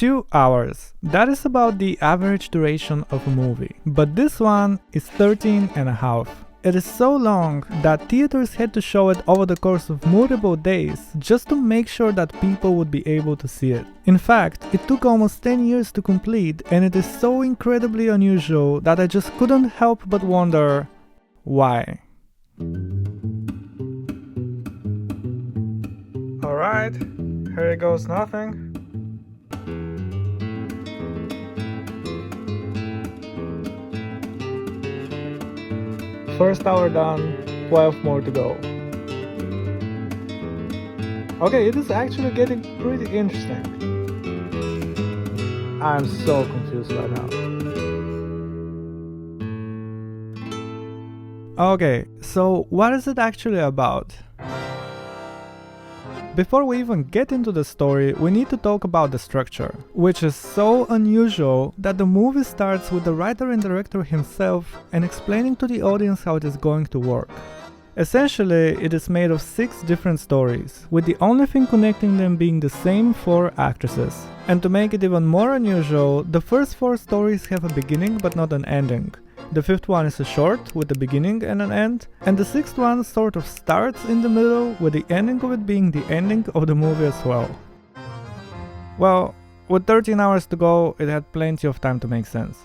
2 hours. That is about the average duration of a movie. But this one is 13 and a half. It is so long that theaters had to show it over the course of multiple days just to make sure that people would be able to see it. In fact, it took almost 10 years to complete, and it is so incredibly unusual that I just couldn't help but wonder why. Alright, here goes nothing. First hour done, 12 more to go. Okay, it is actually getting pretty interesting. I'm so confused right now. Okay, so what is it actually about? Before we even get into the story, we need to talk about the structure, which is so unusual that the movie starts with the writer and director himself and explaining to the audience how it is going to work. Essentially, it is made of 6 different stories, with the only thing connecting them being the same 4 actresses. And to make it even more unusual, the first 4 stories have a beginning but not an ending. The 5th one is a short, with a beginning and an end, and the 6th one sort of starts in the middle, with the ending of it being the ending of the movie as well. Well, with 13 hours to go, it had plenty of time to make sense.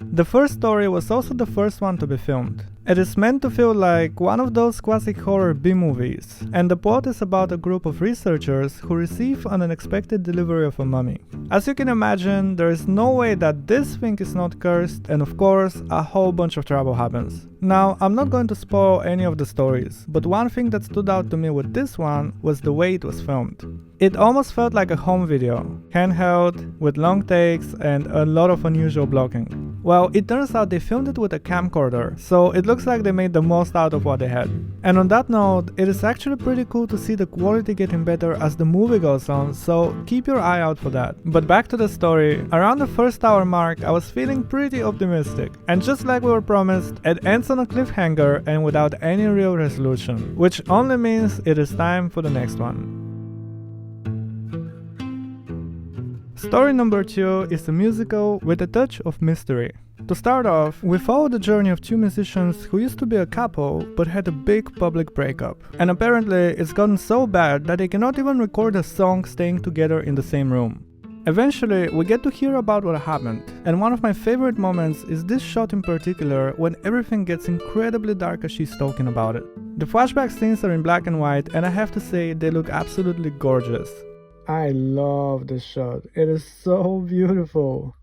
The first story was also the first one to be filmed. It is meant to feel like one of those classic horror B-movies, and the plot is about a group of researchers who receive an unexpected delivery of a mummy. As you can imagine, there is no way that this thing is not cursed, and of course, a whole bunch of trouble happens. Now, I'm not going to spoil any of the stories, but one thing that stood out to me with this one was the way it was filmed. It almost felt like a home video, handheld, with long takes and a lot of unusual blocking. Well, it turns out they filmed it with a camcorder, so it looks like they made the most out of what they had. And on that note, it is actually pretty cool to see the quality getting better as the movie goes on, so keep your eye out for that. But back to the story, around the first hour mark I was feeling pretty optimistic. And just like we were promised, it ends on a cliffhanger and without any real resolution, which only means it is time for the next one. Story number 2 is a musical with a touch of mystery. To start off, we follow the journey of 2 musicians who used to be a couple but had a big public breakup. And apparently it's gotten so bad that they cannot even record a song staying together in the same room. Eventually, we get to hear about what happened, and one of my favorite moments is this shot in particular when everything gets incredibly dark as she's talking about it. The flashback scenes are in black and white, and I have to say they look absolutely gorgeous. I love this shot, it is so beautiful.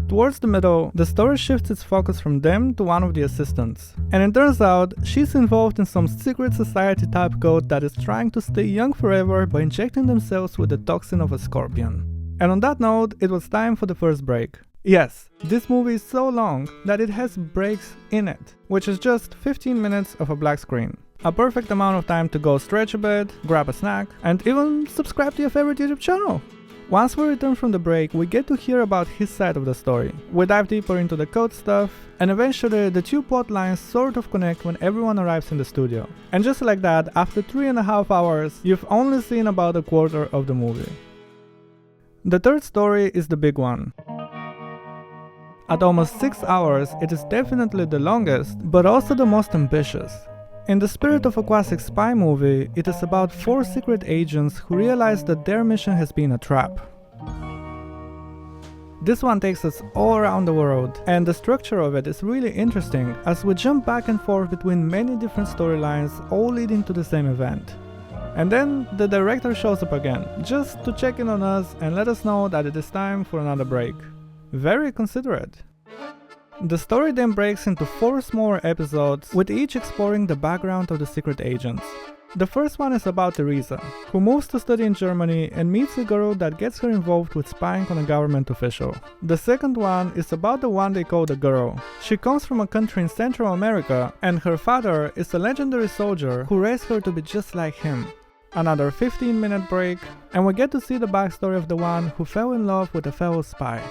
Towards the middle, the story shifts its focus from them to one of the assistants. And it turns out, she's involved in some secret society type cult that is trying to stay young forever by injecting themselves with the toxin of a scorpion. And on that note, it was time for the first break. Yes, this movie is so long that it has breaks in it, which is just 15 minutes of a black screen. A perfect amount of time to go stretch a bit, grab a snack, and even subscribe to your favorite YouTube channel. Once we return from the break, we get to hear about his side of the story. We dive deeper into the code stuff, and eventually the 2 plot lines sort of connect when everyone arrives in the studio. And just like that, after 3.5 hours, you've only seen about a quarter of the movie. The third story is the big one. At almost 6 hours, it is definitely the longest, but also the most ambitious. In the spirit of a classic spy movie, it is about 4 secret agents who realize that their mission has been a trap. This one takes us all around the world, and the structure of it is really interesting as we jump back and forth between many different storylines, all leading to the same event. And then the director shows up again, just to check in on us and let us know that it is time for another break. Very considerate. The story then breaks into 4 smaller episodes, with each exploring the background of the secret agents. The first one is about Teresa, who moves to study in Germany and meets a girl that gets her involved with spying on a government official. The second one is about the one they call the girl. She comes from a country in Central America, and her father is a legendary soldier who raised her to be just like him. Another 15-minute break, and we get to see the backstory of the one who fell in love with a fellow spy.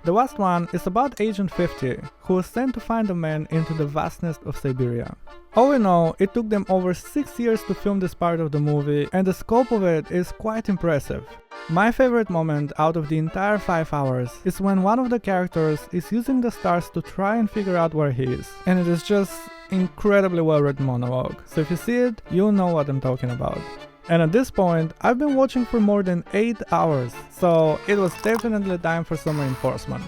The last one is about Agent 50, who was sent to find a man into the vastness of Siberia. All in all, it took them over 6 years to film this part of the movie, and the scope of it is quite impressive. My favorite moment out of the entire 5 hours is when one of the characters is using the stars to try and figure out where he is, and it is just incredibly well written monologue, so if you see it, you'll know what I'm talking about. And at this point, I've been watching for more than 8 hours, so it was definitely time for some reinforcement.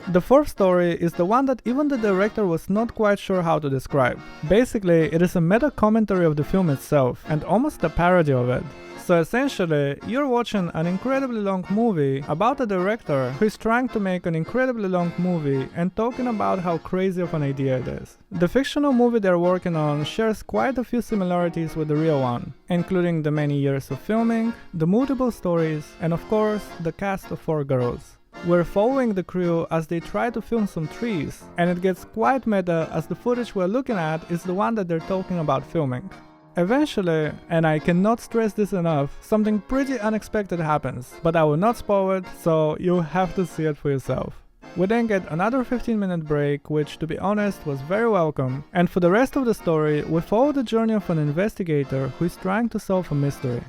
The fourth story is the one that even the director was not quite sure how to describe. Basically, it is a meta-commentary of the film itself, and almost a parody of it. So essentially, you're watching an incredibly long movie about a director who is trying to make an incredibly long movie and talking about how crazy of an idea it is. The fictional movie they're working on shares quite a few similarities with the real one, including the many years of filming, the multiple stories, and of course, the cast of 4 girls. We're following the crew as they try to film some trees, and it gets quite meta as the footage we're looking at is the one that they're talking about filming. Eventually, and I cannot stress this enough, something pretty unexpected happens, but I will not spoil it, so you'll have to see it for yourself. We then get another 15-minute break, which to be honest was very welcome, and for the rest of the story, we follow the journey of an investigator who is trying to solve a mystery.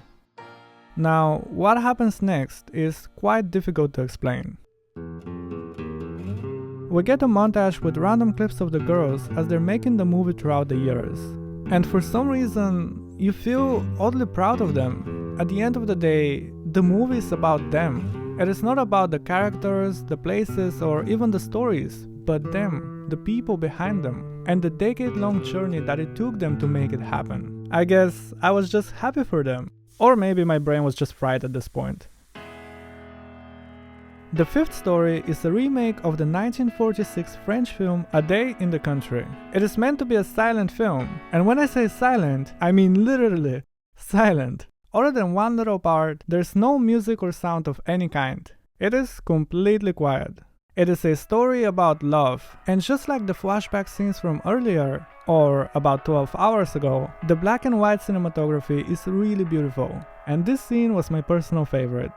Now, what happens next is quite difficult to explain. We get a montage with random clips of the girls as they're making the movie throughout the years. And for some reason, you feel oddly proud of them. At the end of the day, the movie is about them. It is not about the characters, the places, or even the stories, but them, the people behind them, and the decade-long journey that it took them to make it happen. I guess I was just happy for them. Or maybe my brain was just fried at this point. The fifth story is a remake of the 1946 French film A Day in the Country. It is meant to be a silent film, and when I say silent, I mean literally silent. Other than one little part, there's no music or sound of any kind. It is completely quiet. It is a story about love, and just like the flashback scenes from earlier, or about 12 hours ago, the black and white cinematography is really beautiful, and this scene was my personal favorite.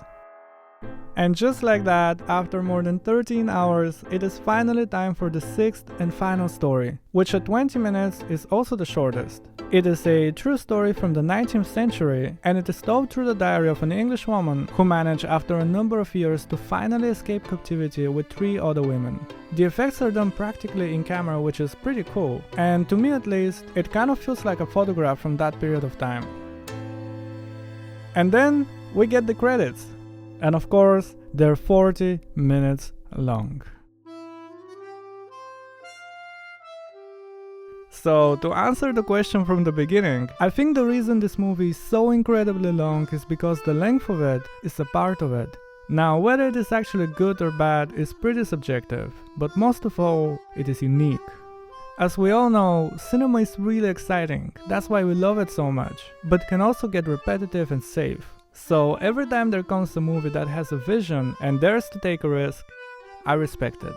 And just like that, after more than 13 hours, it is finally time for the 6th and final story, which at 20 minutes is also the shortest. It is a true story from the 19th century, and it is told through the diary of an English woman who managed after a number of years to finally escape captivity with 3 other women. The effects are done practically in camera, which is pretty cool, and to me at least, it kind of feels like a photograph from that period of time. And then we get the credits. And of course, they're 40 minutes long. So, to answer the question from the beginning, I think the reason this movie is so incredibly long is because the length of it is a part of it. Now, whether it is actually good or bad is pretty subjective, but most of all, it is unique. As we all know, cinema is really exciting, that's why we love it so much, but can also get repetitive and safe. So every time there comes a movie that has a vision and dares to take a risk, I respect it.